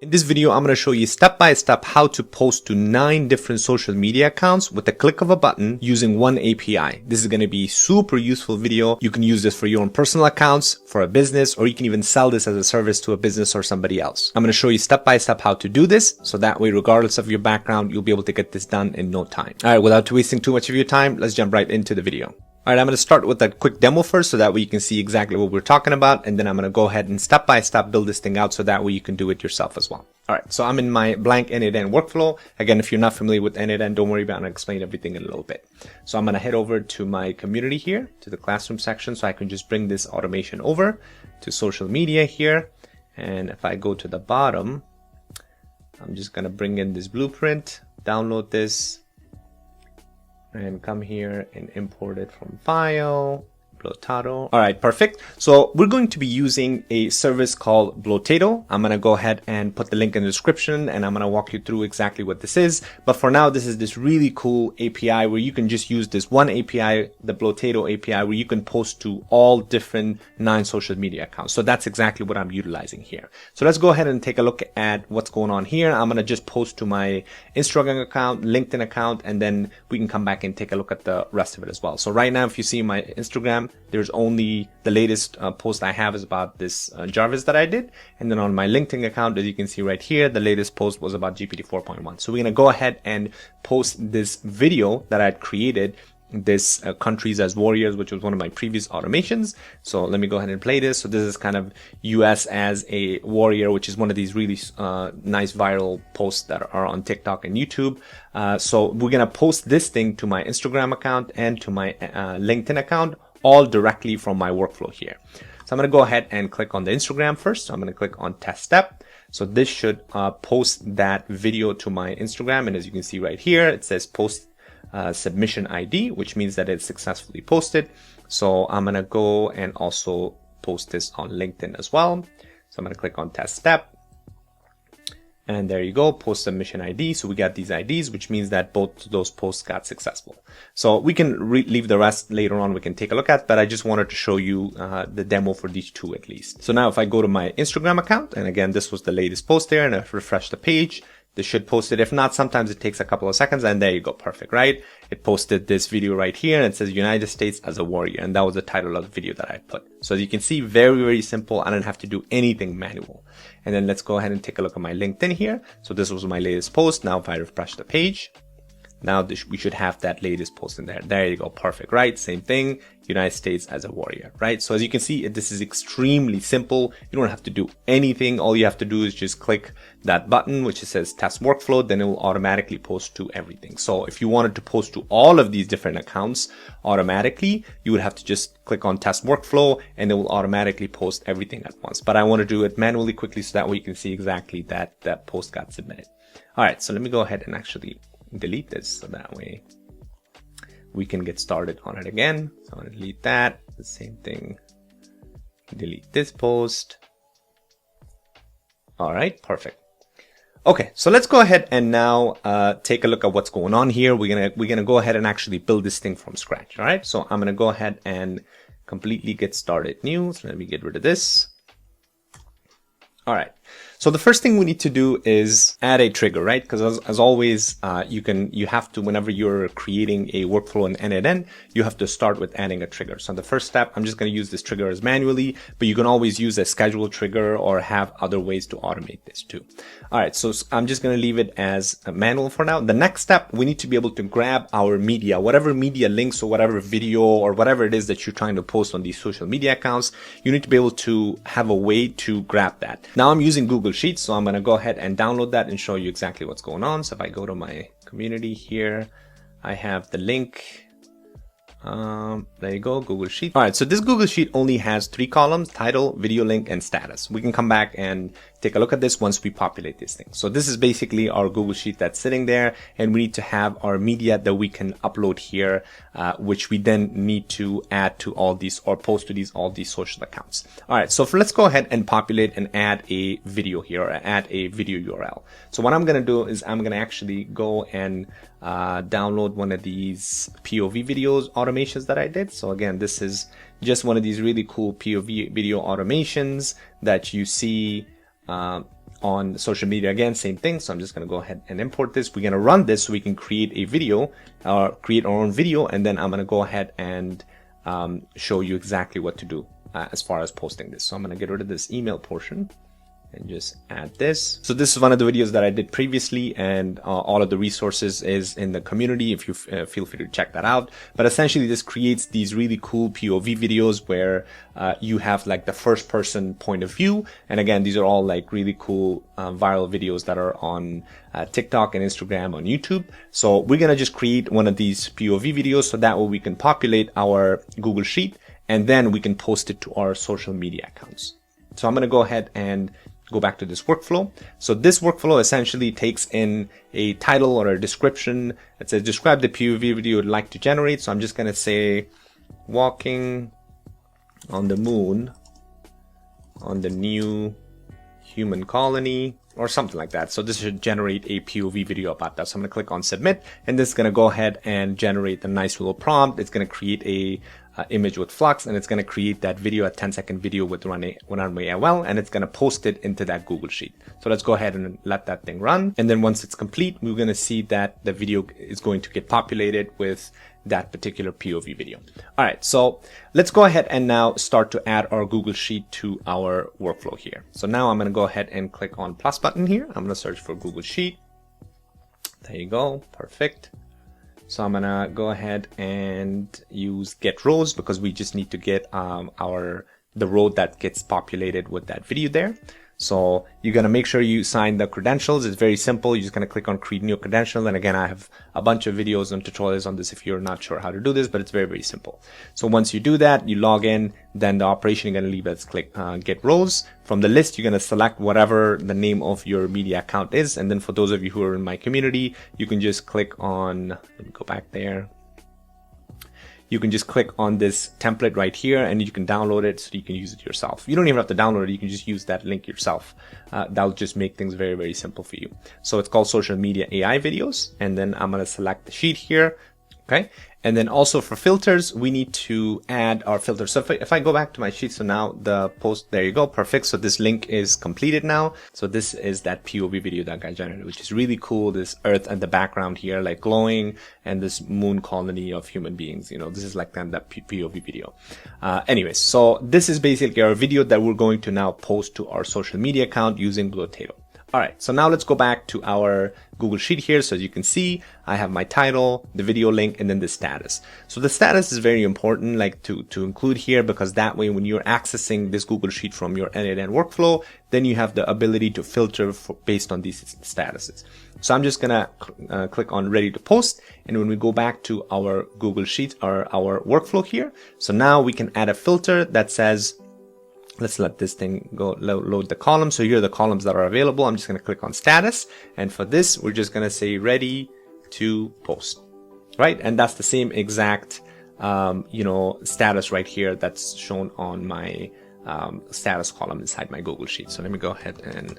In this video, I'm going to show you step by step how to post to 9 different social media accounts with the click of a button using one API. This is going to be super useful video. You can use this for your own personal accounts, for a business, or you can even sell this as a service to a business or somebody else. I'm going to show you step by step how to do this. So that way, regardless of your background, you'll be able to get this done in no time. All right, without wasting too much of your time, let's jump right into the video. All right, I'm going to start with a quick demo first so that way you can see exactly what we're talking about. And then I'm going to go ahead and step by step build this thing out so that way you can do it yourself as well. All right, so I'm in my blank end-to-end workflow. Again, if you're not familiar with end-to-end, don't worry about it. I'm going to explain everything in a little bit. So I'm going to head over to my community here, to the classroom section, so I can just bring this automation over to social media here. And if I go to the bottom, I'm just going to bring in this blueprint, download this, and come here and import it from file, Blotato. All right, perfect. So we're going to be using a service called Blotato. I'm going to go ahead and put the link in the description and I'm going to walk you through exactly what this is. But for now, this is this really cool API where you can just use this one API, the Blotato API, where you can post to all different 9 social media accounts. So that's exactly what I'm utilizing here. So let's go ahead and take a look at what's going on here. I'm going to just post to my Instagram account, LinkedIn account, and then we can come back and take a look at the rest of it as well. So right now, if you see my Instagram, there's only the latest post I have is about this Jarvis that I did. And then on my LinkedIn account, as you can see right here, the latest post was about GPT 4.1. So we're going to go ahead and post this video that I had created, this countries as warriors, which was one of my previous automations. So let me go ahead and play this. So this is kind of US as a warrior, which is one of these really nice viral posts that are on TikTok and YouTube. So we're going to post this thing to my Instagram account and to my LinkedIn account, all directly from my workflow here. So I'm going to go ahead and click on the Instagram first. So I'm going to click on test step. So this should post that video to my Instagram. And as you can see right here, it says post submission ID, which means that it's successfully posted. So I'm going to go and also post this on LinkedIn as well. So I'm going to click on test step. And there you go, post submission ID. So we got these IDs, which means that both those posts got successful. So we can leave the rest later on. We can take a look at, but I just wanted to show you the demo for these 2 at least. So now if I go to my Instagram account, and again, this was the latest post there, and I refresh the page, this should post it. If not, sometimes it takes a couple of seconds, and there you go, perfect, right? It posted this video right here, and it says United States as a warrior, and that was the title of the video that I put. So as you can see, very, very simple. I didn't have to do anything manual. And then let's go ahead and take a look at my LinkedIn here. So this was my latest post. Now if I refresh the page, now we should have that latest post in there. There you go, perfect, right? Same thing, United States as a warrior, right? So as you can see, this is extremely simple. You don't have to do anything. All you have to do is just click that button, which says test workflow, then it will automatically post to everything. So if you wanted to post to all of these different accounts automatically, you would have to just click on test workflow and it will automatically post everything at once. But I want to do it manually quickly so that way you can see exactly that that post got submitted. All right, so let me go ahead and actually delete this so that way we can get started on it again. So I'm going to delete that. The same thing. Delete this post. All right, perfect. Okay, so let's go ahead and now take a look at what's going on here. We're gonna go ahead and actually build this thing from scratch. All right, so I'm gonna go ahead and completely get started new. So let me get rid of this. All right. So the first thing we need to do is add a trigger, right? Because as always, you have to, whenever you're creating a workflow in end-to-end, you have to start with adding a trigger. So the first step, I'm just going to use this trigger as manually, but you can always use a schedule trigger or have other ways to automate this too. All right. So I'm just going to leave it as a manual for now. The next step, we need to be able to grab our media, whatever media links or whatever video or whatever it is that you're trying to post on these social media accounts. You need to be able to have a way to grab that. Now I'm using Google Sheets, so I'm going to go ahead and download that and show you exactly what's going on. So if I go to my community here, I have the link. There you go, Google Sheet. All right, so this Google Sheet only has 3 columns: title, video link, and status. We can come back and take a look at this once we populate this thing. So this is basically our Google Sheet that's sitting there, and we need to have our media that we can upload here, which we then need to add to all these or post to all these social accounts. All right, so let's go ahead and populate and add a video here, or add a video URL. So what I'm going to do is I'm going to actually go and download one of these POV videos automations that I did. So again, this is just one of these really cool POV video automations that you see on social media. Again, same thing. So I'm just going to go ahead and import this. We're going to run this so we can create a video or create our own video. And then I'm going to go ahead and show you exactly what to do as far as posting this. So I'm going to get rid of this email portion and just add this. So this is one of the videos that I did previously, and all of the resources is in the community if you feel free to check that out. But essentially this creates these really cool POV videos where you have like the first person point of view. And again, these are all like really cool viral videos that are on TikTok and Instagram, on YouTube. So we're gonna just create one of these POV videos so that way we can populate our Google Sheet and then we can post it to our social media accounts. So I'm gonna go ahead and go back to this workflow. So this workflow essentially takes in a title or a description. It says describe the POV video you'd like to generate. So I'm just going to say walking on the moon on the new human colony or something like that. So this should generate a POV video about that. So I'm going to click on submit, and this is going to go ahead and generate a nice little prompt. It's going to create a image with flux, and it's going to create that video, a 10-second video with runway AOL, and it's going to post it into that Google Sheet. So let's go ahead and let that thing run. And then once it's complete, we're going to see that the video is going to get populated with that particular POV video. All right, so let's go ahead and now start to add our Google Sheet to our workflow here. So now I'm going to go ahead and click on plus button here. I'm going to search for Google Sheet. There you go. Perfect. So I'm gonna go ahead and use get rows because we just need to get the row that gets populated with that video there. So you're gonna make sure you sign the credentials. It's very simple. You're just gonna click on create new credential. And again, I have a bunch of videos and tutorials on this if you're not sure how to do this, but it's very, very simple. So once you do that, you log in, then the operation you're gonna leave is click get rows. From the list, you're gonna select whatever the name of your media account is. And then for those of you who are in my community, you can just click on, let me go back there. You can just click on this template right here and you can download it so you can use it yourself. You don't even have to download it. You can just use that link yourself. That'll just make things very, very simple for you. So it's called social media AI videos. And then I'm going to select the sheet here. Okay. And then also for filters, we need to add our filters. So if I go back to my sheet, so now the post, there you go. Perfect. So this link is completed now. So this is that POV video that got generated, which is really cool. This earth and the background here, like glowing, and this moon colony of human beings. You know, this is like that POV video. Anyways, so this is basically our video that we're going to now post to our social media account using Blotato. All right, so now let's go back to our Google Sheet here. So as you can see, I have my title, the video link, and then the status. So the status is very important, like to include here, because that way when you're accessing this Google Sheet from your end-to-end workflow, then you have the ability to filter based on these statuses. So I'm just gonna click on ready to post. And when we go back to our Google Sheet or our workflow here, so now we can add a filter that says, let's let this thing go load the columns. So here are the columns that are available. I'm just going to click on status. And for this, we're just going to say ready to post, right? And that's the same exact, status right here that's shown on my status column inside my Google Sheet. So let me go ahead and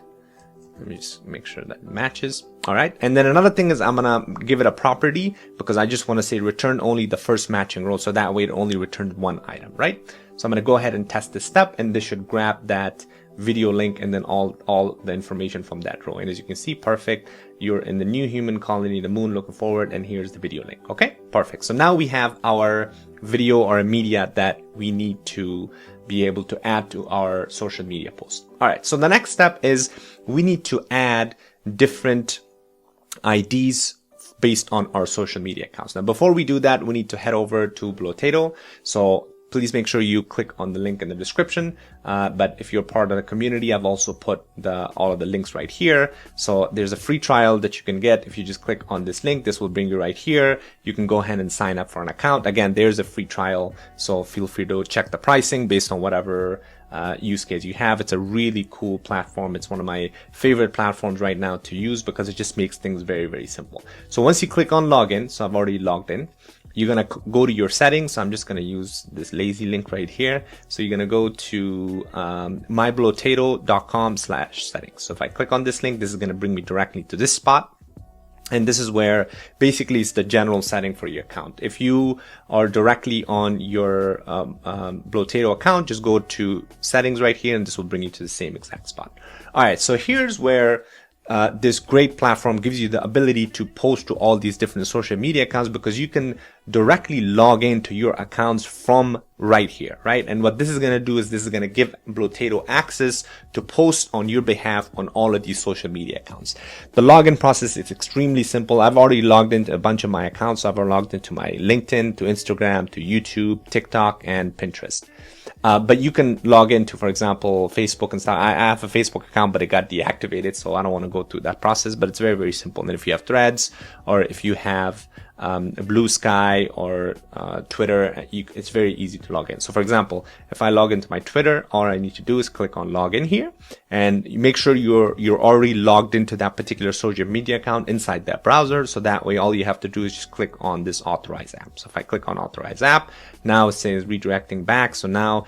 let me just make sure that matches. All right. And then another thing is I'm going to give it a property because I just want to say return only the first matching row. So that way it only returns one item, right? So I'm going to go ahead and test this step, and this should grab that video link and then all the information from that row. And as you can see, perfect. You're in the new human colony, the moon, looking forward, and here's the video link. Okay, perfect. So now we have our video or a media that we need to be able to add to our social media post. All right. So the next step is we need to add different IDs based on our social media accounts. Now, before we do that, we need to head over to Blotato. So please make sure you click on the link in the description. But if you're part of the community, I've also put all of the links right here. So there's a free trial that you can get. If you just click on this link, this will bring you right here. You can go ahead and sign up for an account. Again, there's a free trial. So feel free to check the pricing based on whatever use case you have. It's a really cool platform. It's one of my favorite platforms right now to use because it just makes things very, very simple. So once you click on login, so I've already logged in, you're going to go to your settings. So I'm just going to use this lazy link right here. So you're going to go to myblotato.com/settings. So if I click on this link, this is going to bring me directly to this spot. And this is where basically it's the general setting for your account. If you are directly on your Blotato account, just go to settings right here and this will bring you to the same exact spot. All right, so here's where this great platform gives you the ability to post to all these different social media accounts, because you can directly log into your accounts from right here, right? And what this is going to do is this is going to give Blotato access to post on your behalf on all of these social media accounts. The login process is extremely simple. I've already logged into a bunch of my accounts. I've logged into my LinkedIn, to Instagram, to YouTube, TikTok, and Pinterest. But you can log into, for example, Facebook and stuff. I have a Facebook account, but it got deactivated, so I don't want to go through that process, but it's very, very simple. And if you have Threads, or if you have Blue Sky or Twitter, it's very easy to log in. So for example, if I log into my Twitter, all I need to do is click on login here, and you make sure you're already logged into that particular social media account inside that browser. So that way, all you have to do is just click on this authorize app. So if I click on authorize app, now it says redirecting back. So now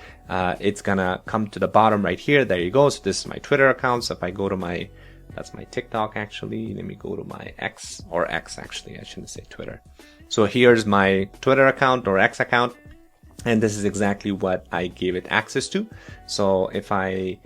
it's gonna come to the bottom right here. There you go. So this is my Twitter account. So if I go to my that's my TikTok actually. Let me go to my X actually. I shouldn't say Twitter. So here's my Twitter account or X account. And this is exactly what I gave it access to. So if I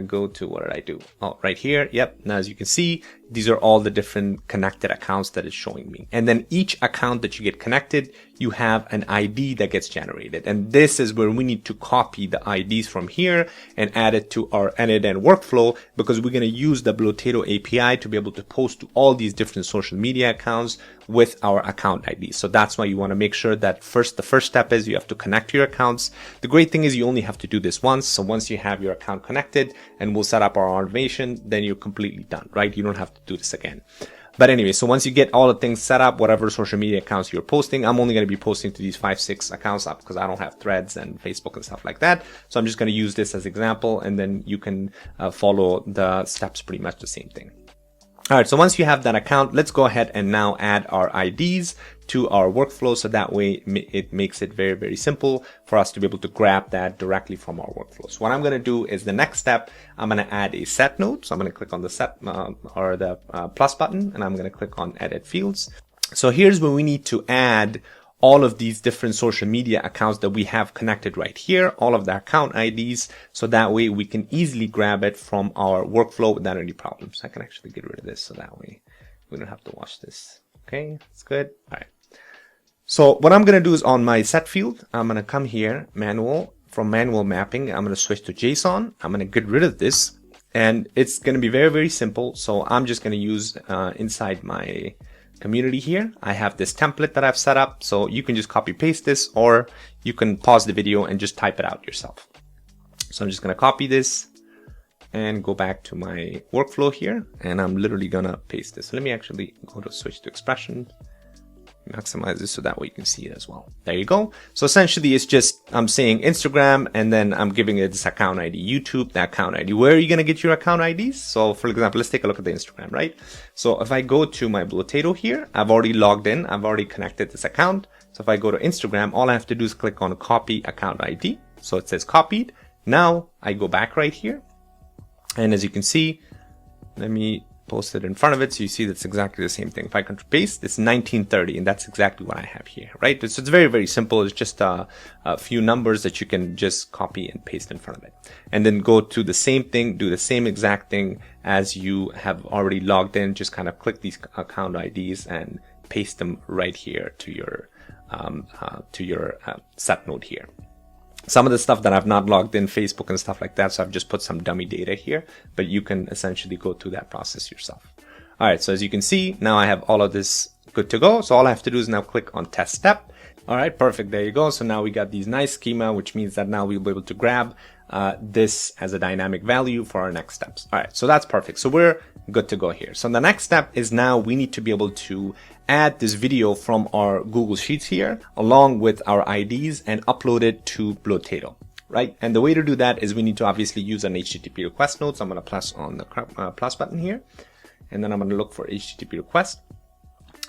go to, what did I do? Oh, right here. Yep. Now, as you can see, these are all the different connected accounts that it's showing me. And then each account that you get connected, you have an ID that gets generated. And this is where we need to copy the IDs from here and add it to our end-to-end workflow, because we're going to use the Blotato API to be able to post to all these different social media accounts with our account IDs. So that's why you want to make sure that the first step is you have to connect your accounts. The great thing is you only have to do this once. So once you have your account connected and we'll set up our automation, then you're completely done, right? You don't have to do this again. But anyway, so once you get all the things set up, whatever social media accounts you're posting, I'm only going to be posting to these 5-6 accounts up because I don't have Threads and Facebook and stuff like that. So I'm just going to use this as example, and then you can follow the steps, pretty much the same thing. All right, so once you have that account, let's go ahead and now add our IDs to our workflow. So that way it makes it very, very simple for us to be able to grab that directly from our workflow. So what I'm going to do is the next step, I'm going to add a set node. So I'm going to click on the set or the plus button, and I'm going to click on edit fields. So here's where we need to add all of these different social media accounts that we have connected right here, all of the account IDs. So that way we can easily grab it from our workflow without any problems. I can actually get rid of this so that way we don't have to watch this. Okay, that's good. All right. So what I'm going to do is on my set field, I'm going to come here, manual, from manual mapping. I'm going to switch to JSON. I'm going to get rid of this, and it's going to be very, very simple. So I'm just going to use inside my community here, I have this template that I've set up. So you can just copy paste this, or you can pause the video and just type it out yourself. So I'm just going to copy this and go back to my workflow here, and I'm literally going to paste this. So let me actually go to switch to expression, maximize this so that way you can see it as well. There you go. So essentially it's just, I'm saying Instagram, and then I'm giving it this account ID, YouTube, the account ID. Where are you going to get your account IDs? So for example, let's take a look at the Instagram, right? So if I go to my Blotato here, I've already logged in. I've already connected this account. So if I go to Instagram, all I have to do is click on copy account ID. So it says copied. Now I go back right here. And as you can see, let me post it in front of it so you see that's exactly the same thing. If I control paste, it's 1930, and that's exactly what I have here, right? So it's very, very simple. It's just a few numbers that you can just copy and paste in front of it, and then go to the same thing, do the same exact thing as you have already logged in. Just kind of click these account IDs and paste them right here to your set node here. Some of the stuff that I've not logged in, Facebook and stuff like that, so I've just put some dummy data here, but you can essentially go through that process yourself. All right, so as you can see, now I have all of this good to go. So all I have to do is now click on test step. All right, perfect. There you go. So now we got these nice schema, which means that now we'll be able to grab this as a dynamic value for our next steps. All right, so that's perfect. So we're good to go here. So the next step is now we need to be able to add this video from our Google Sheets here along with our IDs and upload it to Blotato, right? And the way to do that is we need to obviously use an HTTP request node. So I'm going to press on the plus button here, and then I'm going to look for HTTP request.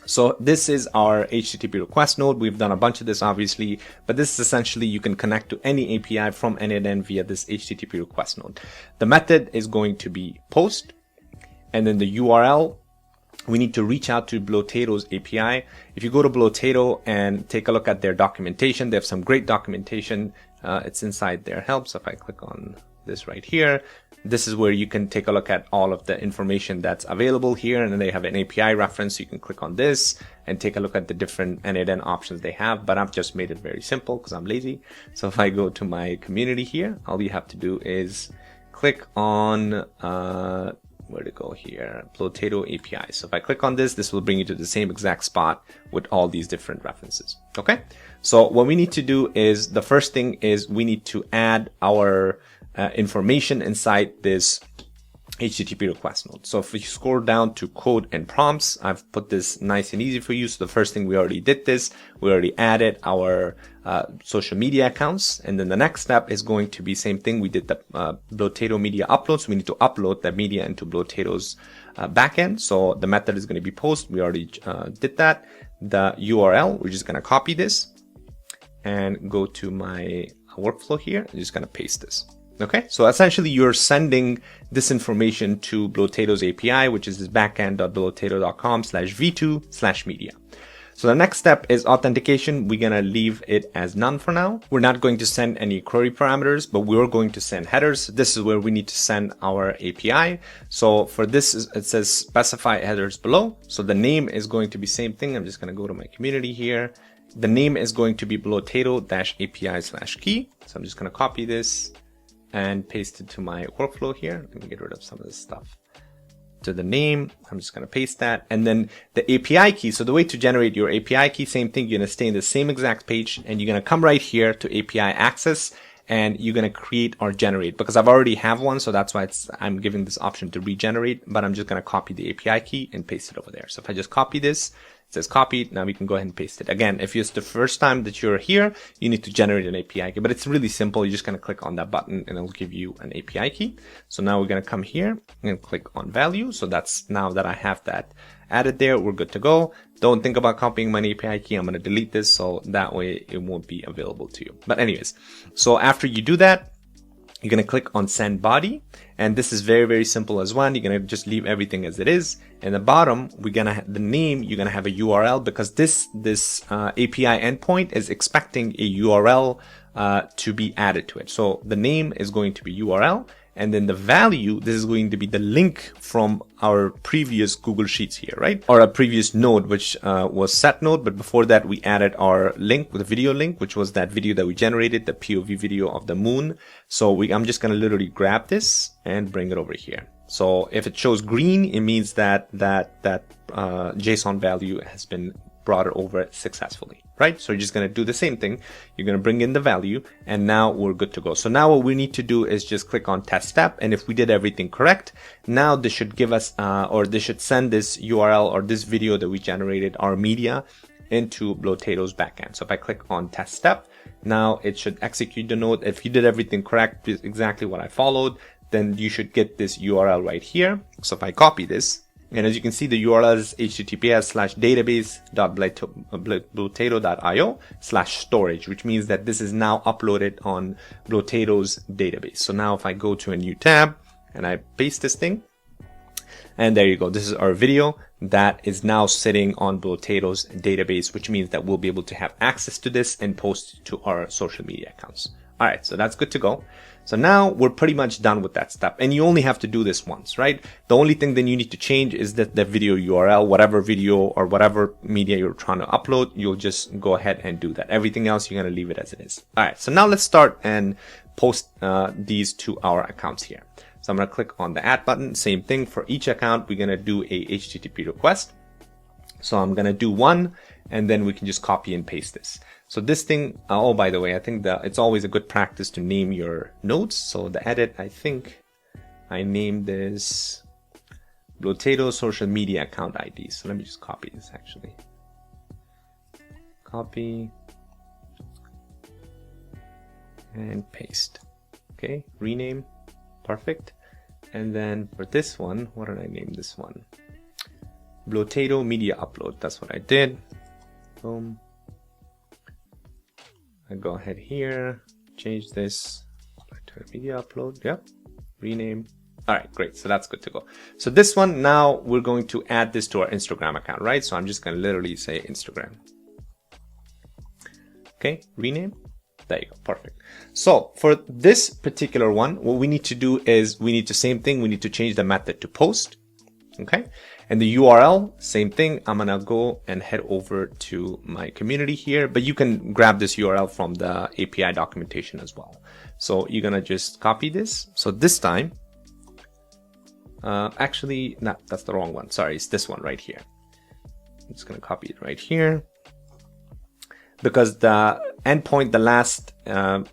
So this is our HTTP request node. We've done a bunch of this obviously, but this is essentially you can connect to any API from end-to-end via this HTTP request node. The method is going to be post, and then the URL we need to reach out to Blotato's API. If you go to Blotato and take a look at their documentation, they have some great documentation. It's inside their help. So if I click on this right here, this is where you can take a look at all of the information that's available here. And then they have an API reference. So you can click on this and take a look at the different N8N options they have. But I've just made it very simple because I'm lazy. So if I go to my community here, all you have to do is click on where to go here, Blotato API. So if I click on this, this will bring you to the same exact spot with all these different references. Okay. So what we need to do is, the first thing is we need to add our information inside this HTTP request node. So if we scroll down to code and prompts, I've put this nice and easy for you. So the first thing, we already did this. We already added our social media accounts. And then the next step is going to be same thing. We did the Blotato media upload. So we need to upload that media into Blotato's backend. So the method is going to be post. We already did that. The URL, we're just going to copy this and go to my workflow here. I'm just going to paste this. Okay, so essentially you're sending this information to Blotato's API, which is this backend.blotato.com/v2/media. So the next step is authentication. We're going to leave it as none for now. We're not going to send any query parameters, but we're going to send headers. This is where we need to send our API. So for this, it says specify headers below. So the name is going to be same thing. I'm just going to go to my community here. The name is going to be Blotato-API/key. So I'm just going to copy this and paste it to my workflow here. Let me get rid of some of this stuff. To the name, I'm just going to paste that. And then the API key. So the way to generate your API key, same thing. You're going to stay in the same exact page and you're going to come right here to API access and you're going to create or generate, because I've already have one. So that's why I'm giving this option to regenerate, but I'm just going to copy the API key and paste it over there. So if I just copy this, it says copied. Now we can go ahead and paste it. Again, if it's the first time that you're here, you need to generate an API key, but it's really simple. You're just going to click on that button and it'll give you an API key. So now we're going to come here and click on value. So that's, now that I have that added there, we're good to go. Don't think about copying my API key. I'm going to delete this so that way it won't be available to you. But anyways, so after you do that, you're going to click on send body. And this is very, very simple as well. You're going to just leave everything as it is. In the bottom, we're going to have the name. You're going to have a URL because this API endpoint is expecting a URL to be added to it. So the name is going to be URL. And then the value, this is going to be the link from our previous Google Sheets here, right? Or a previous node, which was set node. But before that, we added our link with a video link, which was that video that we generated, the POV video of the moon. So I'm just going to literally grab this and bring it over here. So if it shows green, it means that JSON value has been brought over successfully, right? So you're just going to do the same thing. You're going to bring in the value and now we're good to go. So now what we need to do is just click on test step. And if we did everything correct, now this should give us, or this should send this URL or this video that we generated, our media, into Blotato's backend. So if I click on test step, now it should execute the node. If you did everything correct, exactly what I followed, then you should get this URL right here. So if I copy this, and as you can see, the URL is https:/database.blotato.io/storage, which means that this is now uploaded on Blotato's database. So now if I go to a new tab and I paste this thing, and there you go. This is our video that is now sitting on Blotato's database, which means that we'll be able to have access to this and post it to our social media accounts. All right, so that's good to go. So now we're pretty much done with that step. And you only have to do this once, right? The only thing then you need to change is that the video URL, whatever video or whatever media you're trying to upload, you'll just go ahead and do that. Everything else, you're going to leave it as it is. All right, so now let's start and post these to our accounts here. So I'm going to click on the add button. Same thing for each account. We're going to do a HTTP request. So I'm going to do one, and then we can just copy and paste this. So this thing, oh, by the way, I think that it's always a good practice to name your nodes. So the edit, I think I named this Blotato social media account ID. So let me just copy this actually. Copy and paste. Okay, rename. Perfect. And then for this one, what did I name this one? Blotato media upload. That's what I did. Boom. I go ahead here, change this to media upload. Yep. Rename. All right, great. So that's good to go. So this one, now we're going to add this to our Instagram account, right? So I'm just going to literally say Instagram. Okay, rename. There you go. Perfect. So for this particular one, what we need to do is we need to same thing. We need to change the method to post. Okay. And the URL, same thing. I'm going to go and head over to my community here, but you can grab this URL from the API documentation as well. So you're going to just copy this. So this time, actually, no, that's the wrong one. Sorry, it's this one right here. I'm just going to copy it right here, because the endpoint, the last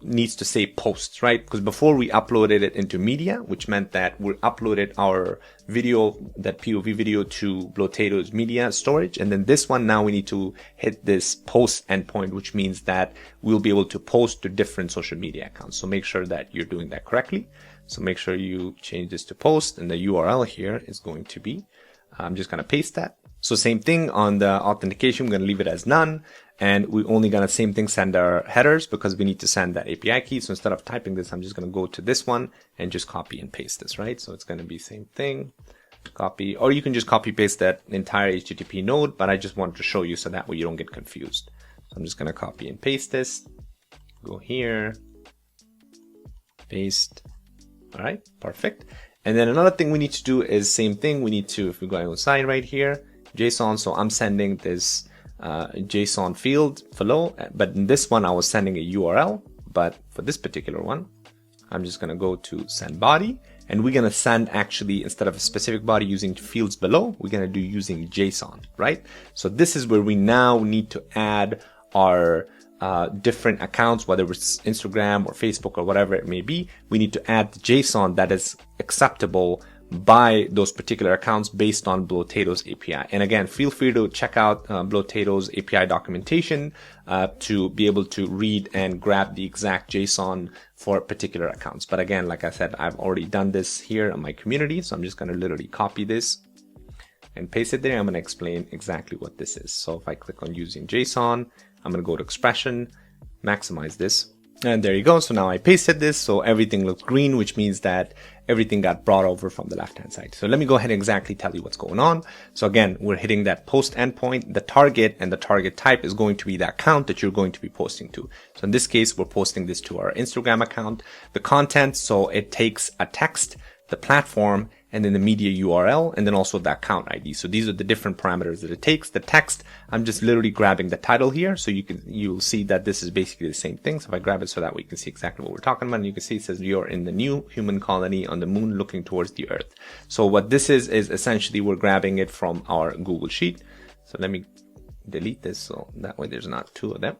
needs to say posts, right? Because before we uploaded it into media, which meant that we uploaded our video, that POV video, to Blotato's media storage. And then this one, now we need to hit this post endpoint, which means that we'll be able to post to different social media accounts. So make sure that you're doing that correctly. So make sure you change this to post, and the URL here is going to be, I'm just going to paste that. So same thing on the authentication, we're going to leave it as none. And we only gonna same thing send our headers, because we need to send that API key. So instead of typing this, I'm just gonna go to this one and just copy and paste this, right? So it's gonna be same thing, copy, or you can just copy paste that entire HTTP node, but I just wanted to show you so that way you don't get confused. So I'm just gonna copy and paste this, go here, paste. All right, perfect. And then another thing we need to do is same thing. We need to, if we go outside right here, JSON. So I'm sending this JSON field below, but in this one I was sending a URL, but for this particular one I'm just going to go to send body, and we're going to send, actually, instead of a specific body using fields below, we're going to do using JSON, right? So this is where we now need to add our different accounts, whether it's Instagram or Facebook or whatever it may be. We need to add the JSON that is acceptable by those particular accounts based on Blotato's API. And again, feel free to check out Blotato's API documentation to be able to read and grab the exact JSON for particular accounts. But again, like I said, I've already done this here in my community. So I'm just going to literally copy this and paste it there. I'm going to explain exactly what this is. So if I click on using JSON, I'm going to go to expression, maximize this. And there you go. So now I pasted this. So everything looks green, which means that everything got brought over from the left-hand side. So let me go ahead and exactly tell you what's going on. So again, we're hitting that post endpoint. The target and the target type is going to be the account that you're going to be posting to. So in this case, we're posting this to our Instagram account. The content, so it takes a text, the platform, and then the media URL, and then also the account ID. So these are the different parameters that it takes. The text, I'm just literally grabbing the title here. So you'll see that this is basically the same thing. So if I grab it so that way you can see exactly what we're talking about, and you can see it says you're in the new human colony on the moon looking towards the earth. So what this is essentially we're grabbing it from our Google Sheet. So let me delete this so that way there's not two of them.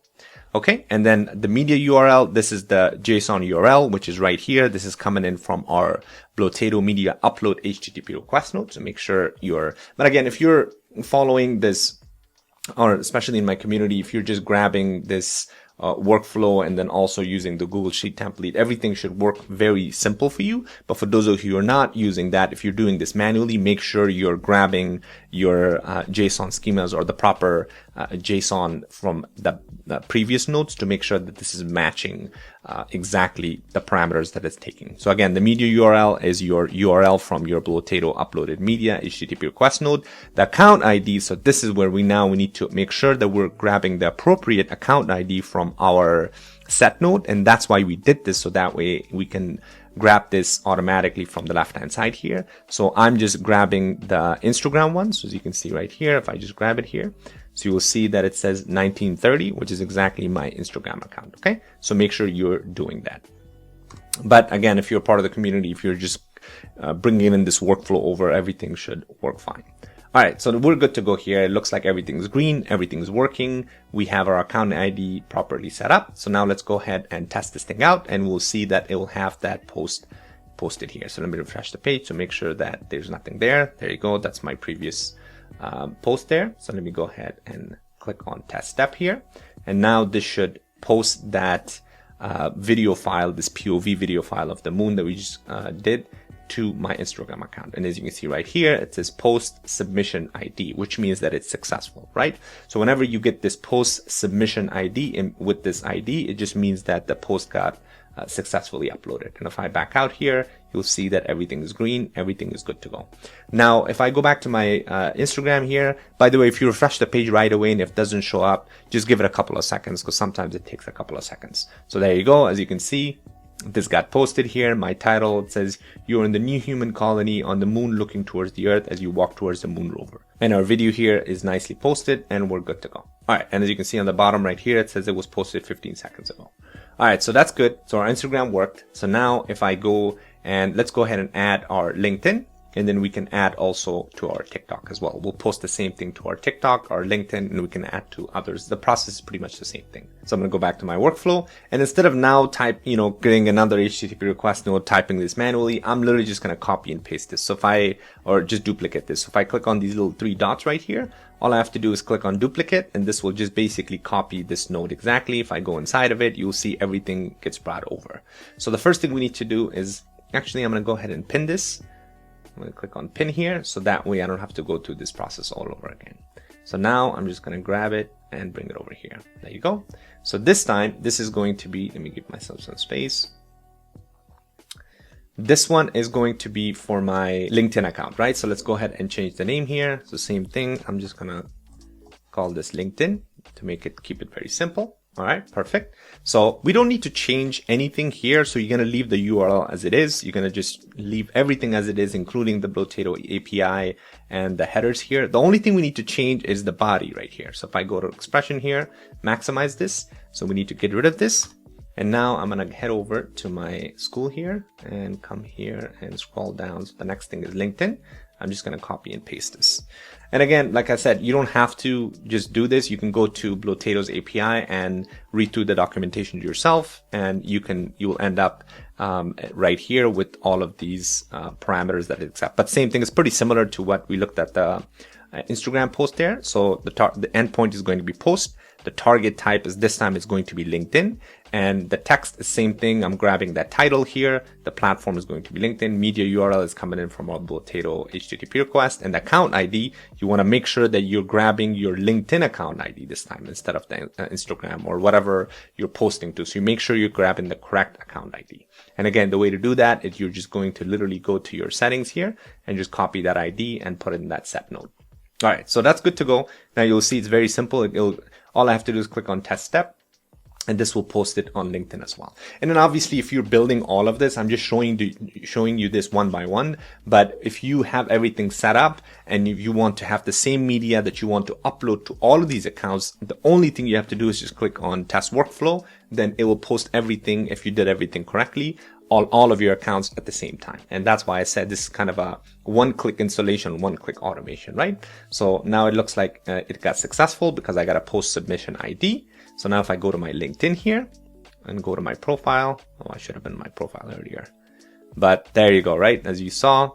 Okay, and then the media URL, this is the JSON URL, which is right here. This is coming in from our Blotato media upload HTTP request node. So make sure but again, if you're following this, or especially in my community, if you're just grabbing this workflow and then also using the Google Sheet template, everything should work very simple for you. But for those of you who are not using that, if you're doing this manually, make sure you're grabbing your JSON schemas or the proper JSON from the previous nodes to make sure that this is matching exactly the parameters that it's taking. So again, the media URL is your URL from your Blotato uploaded media HTTP request node. The account ID, so this is where we need to make sure that we're grabbing the appropriate account ID from our set node, and that's why we did this, so that way we can grab this automatically from the left hand side here. So I'm just grabbing the Instagram one. So as you can see right here, if I just grab it here, so you will see that it says 1930, which is exactly my Instagram account. Okay, so make sure you're doing that. But again, if you're part of the community, if you're just bringing in this workflow over, everything should work fine. All right, so we're good to go here. It looks like everything's green, everything's working. We have our account ID properly set up. So now let's go ahead and test this thing out, and we'll see that it will have that posted here. So let me refresh the page to make sure that there's nothing there. There you go. That's my previous post there. So let me go ahead and click on test step here. And now this should post that video file, this POV video file of the moon that we just did, to my Instagram account. And as you can see right here, it says post submission ID, which means that it's successful, right? So whenever you get this post submission ID with this ID, it just means that the post got successfully uploaded. And if I back out here, you'll see that everything is green, everything is good to go. Now, if I go back to my Instagram here, by the way, if you refresh the page right away and if it doesn't show up, just give it a couple of seconds because sometimes it takes a couple of seconds. So there you go. As you can see, this got posted here. My title, it says, "You're in the new human colony on the moon looking towards the earth as you walk towards the moon rover." And our video here is nicely posted and we're good to go. All right. And as you can see on the bottom right here, it says it was posted 15 seconds ago. All right. So that's good. So our Instagram worked. So now if I go and let's go ahead and add our LinkedIn, and then we can add also to our TikTok as well. We'll post the same thing to our TikTok, our LinkedIn, and we can add to others. The process is pretty much the same thing. So I'm going to go back to my workflow. And instead of now getting another HTTP request, typing this manually, I'm literally just going to copy and paste this. So or just duplicate this. So if I click on these little 3 dots right here, all I have to do is click on duplicate, and this will just basically copy this node exactly. If I go inside of it, you'll see everything gets brought over. So the first thing we need to do is, actually, I'm going to go ahead and pin this. I'm going to click on pin here, so that way I don't have to go through this process all over again. So now I'm just going to grab it and bring it over here. There you go. So this time, this is going to be, let me give myself some space. This one is going to be for my LinkedIn account, right? So let's go ahead and change the name here. So same thing. I'm just going to call this LinkedIn to keep it very simple. All right, perfect. So we don't need to change anything here. So you're going to leave the URL as it is. You're going to just leave everything as it is, including the Blotato API and the headers here. The only thing we need to change is the body right here. So if I go to expression here, maximize this. So we need to get rid of this. And now I'm going to head over to my school here and come here and scroll down. So the next thing is LinkedIn. I'm just going to copy and paste this. And again, like I said, you don't have to just do this. You can go to Blotato's API and read through the documentation yourself, and you will end up right here with all of these parameters that it accepts. But same thing is pretty similar to what we looked at the Instagram post there. So the endpoint is going to be post. The target type is this time it's going to be LinkedIn, and the text is same thing. I'm grabbing that title here. The platform is going to be LinkedIn. Media URL is coming in from our Blotato HTTP request, and the account ID, you want to make sure that you're grabbing your LinkedIn account ID this time instead of the Instagram or whatever you're posting to. So you make sure you're grabbing the correct account ID. And again, the way to do that is you're just going to literally go to your settings here and just copy that ID and put it in that set node. All right, so that's good to go. Now you'll see it's very simple. All I have to do is click on test step, and this will post it on LinkedIn as well. And then obviously, if you're building all of this, I'm just showing you this one by one. But if you have everything set up and if you want to have the same media that you want to upload to all of these accounts, the only thing you have to do is just click on test workflow. Then it will post everything if you did everything correctly, all of your accounts at the same time. And that's why I said this is kind of a one-click installation, one-click automation, right? So now it looks like it got successful because I got a post submission ID. So now if I go to my LinkedIn here and go to my profile, oh, I should have been my profile earlier, but there you go, right? As you saw,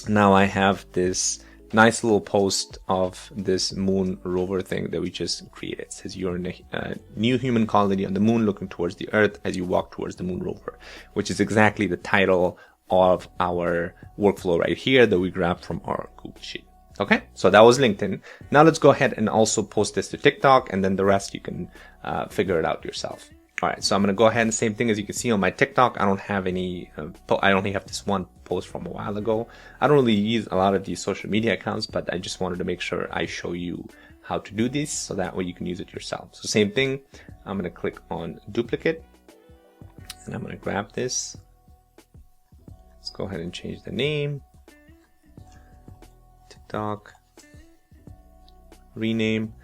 now I have this nice little post of this moon rover thing that we just created. It says you're in a new human colony on the moon looking towards the earth as you walk towards the moon rover, which is exactly the title of our workflow right here that we grabbed from our Google Sheet. Okay, so that was LinkedIn. Now let's go ahead and also post this to TikTok, and then the rest you can figure it out yourself. All right, so I'm going to go ahead and same thing as you can see on my TikTok. I don't have any, I only have this one post from a while ago. I don't really use a lot of these social media accounts, but I just wanted to make sure I show you how to do this so that way you can use it yourself. So same thing, I'm going to click on duplicate and I'm going to grab this. Let's go ahead and change the name. TikTok, rename.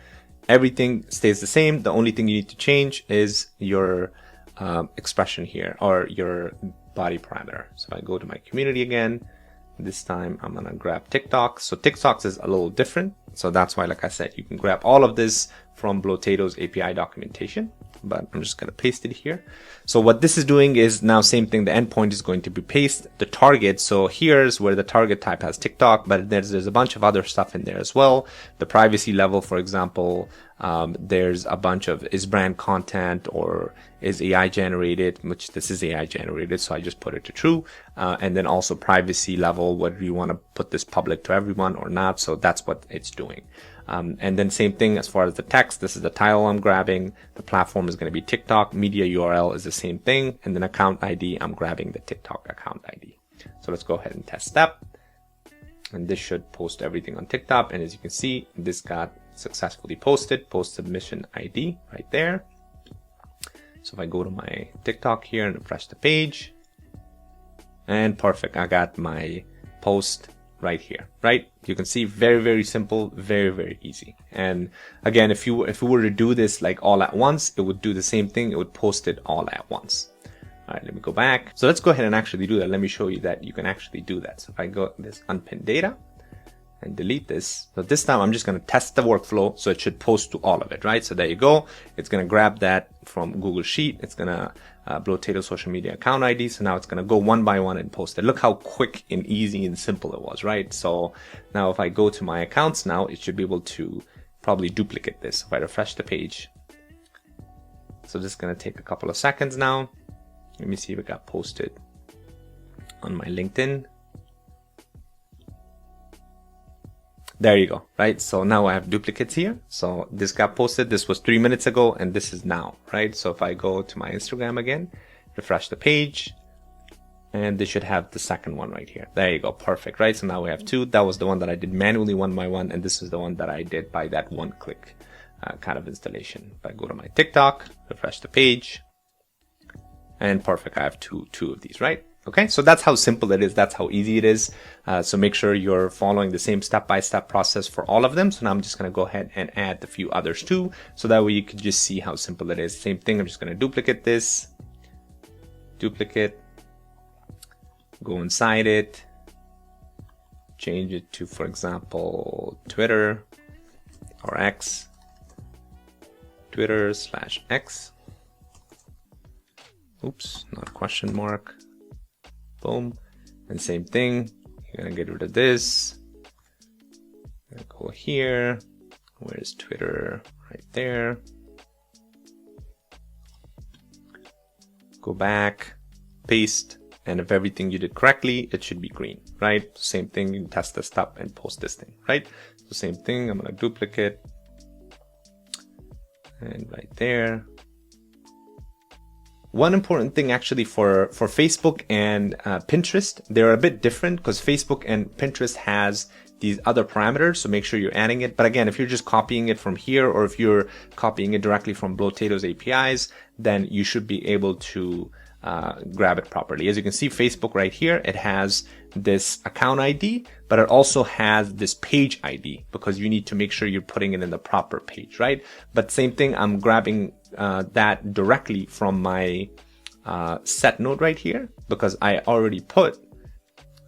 Everything stays the same. The only thing you need to change is your expression here, or your body parameter. So if I go to my community again, this time I'm gonna grab TikTok. So TikTok is a little different. So that's why, like I said, you can grab all of this from Blotato's API documentation, but I'm just gonna paste it here. So what this is doing is now same thing. The endpoint is going to be paste the target. So here's where the target type has TikTok, but there's a bunch of other stuff in there as well. The privacy level, for example, there's a bunch of is brand content or is AI generated, which this is AI generated. So I just put it to true. And then also privacy level, whether you want to put this public to everyone or not. So that's what it's doing. And then same thing as far as the text. This is the title I'm grabbing. The platform is going to be TikTok. Media URL is the same thing. And then account ID, I'm grabbing the TikTok account ID. So let's go ahead and test step. And this should post everything on TikTok. And as you can see, this got successfully posted, post submission ID right there. So if I go to my TikTok here and refresh the page, and perfect, I got my post right here, right? You can see very, very simple, very, very easy. And again, if we were to do this like all at once, it would do the same thing. It would post it all at once. All right, let me go back. So let's go ahead and actually do that. Let me show you that you can actually do that. So if I go this unpinned data and delete this. So this time I'm just going to test the workflow. So it should post to all of it, right? So there you go. It's going to grab that from Google Sheet. It's going to Blotato social media account ID. So now it's going to go one by one and post it. Look how quick and easy and simple it was, right? So now if I go to my accounts now, it should be able to probably duplicate this. If I refresh the page. So this is going to take a couple of seconds now. Let me see if it got posted on my LinkedIn. There you go, right? So now I have duplicates here. So this got posted. This was 3 minutes ago and this is now, right? So if I go to my Instagram again, refresh the page, and this should have the second one right here. There you go, perfect, right? So now we have two. That was the one that I did manually one by one, and this is the one that I did by that one click kind of installation. If I go to my TikTok, refresh the page, and perfect, I have two of these, right? Okay, so that's how simple it is. That's how easy it is. So make sure you're following the same step-by-step process for all of them. So now I'm just going to go ahead and add a few others too. So that way you can just see how simple it is. Same thing, I'm just going to duplicate this. Duplicate. Go inside it. Change it to, for example, Twitter or X. Twitter/X. Oops, not a question mark. Boom. And same thing. You're gonna get rid of this. Gonna go here. Where's Twitter? Right there. Go back, paste, and if everything you did correctly, it should be green, right? Same thing, you can test this up and post this thing, right? So same thing, I'm gonna duplicate. And right there. One important thing actually for Facebook and Pinterest, they're a bit different because Facebook and Pinterest has these other parameters, so make sure you're adding it. But again, if you're just copying it from here, or if you're copying it directly from Blotato's APIs, then you should be able to grab it properly. As you can see, Facebook right here, it has this account ID, but it also has this page ID because you need to make sure you're putting it in the proper page, right? But same thing, I'm grabbing that directly from my set node right here because I already put,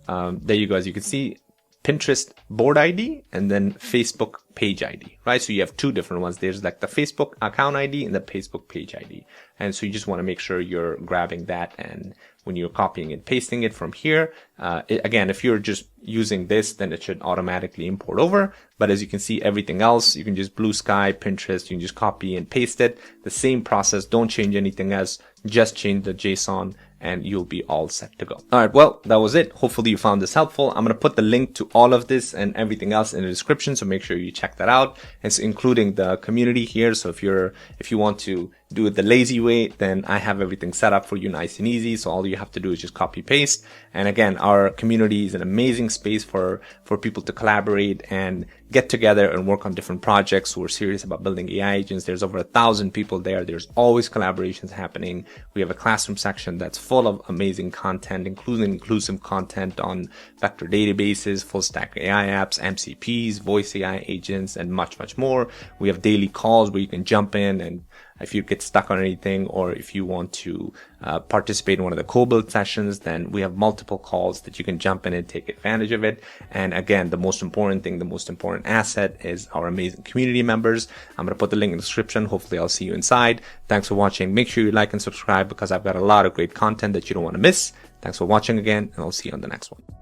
there you go, as you can see, Pinterest board ID and then Facebook page ID, right? So you have two different ones. There's like the Facebook account ID and the Facebook page ID. And so you just want to make sure you're grabbing that. And when you're copying and pasting it from here, again, if you're just using this, then it should automatically import over. But as you can see, everything else, you can just Blue Sky, Pinterest, you can just copy and paste it. The same process. Don't change anything else. Just change the JSON and you'll be all set to go. All right, well, that was it. Hopefully you found this helpful. I'm going to put the link to all of this and everything else in the description, so make sure you check that out. It's including the community here. So if you want to do it the lazy way, then I have everything set up for you nice and easy. So all you have to do is just copy paste. And again, our community is an amazing space for people to collaborate and get together and work on different projects who are serious about building AI agents. There's over 1,000 people there. There's always collaborations happening. We have a classroom section that's full of amazing content, including inclusive content on vector databases, full stack AI apps, MCPs, voice AI agents, and much, much more. We have daily calls where you can jump in, and if you get stuck on anything, or if you want to participate in one of the co-build sessions, then we have multiple calls that you can jump in and take advantage of it. And again, the most important thing, the most important asset is our amazing community members. I'm going to put the link in the description. Hopefully I'll see you inside. Thanks for watching. Make sure you like and subscribe because I've got a lot of great content that you don't want to miss. Thanks for watching again, and I'll see you on the next one.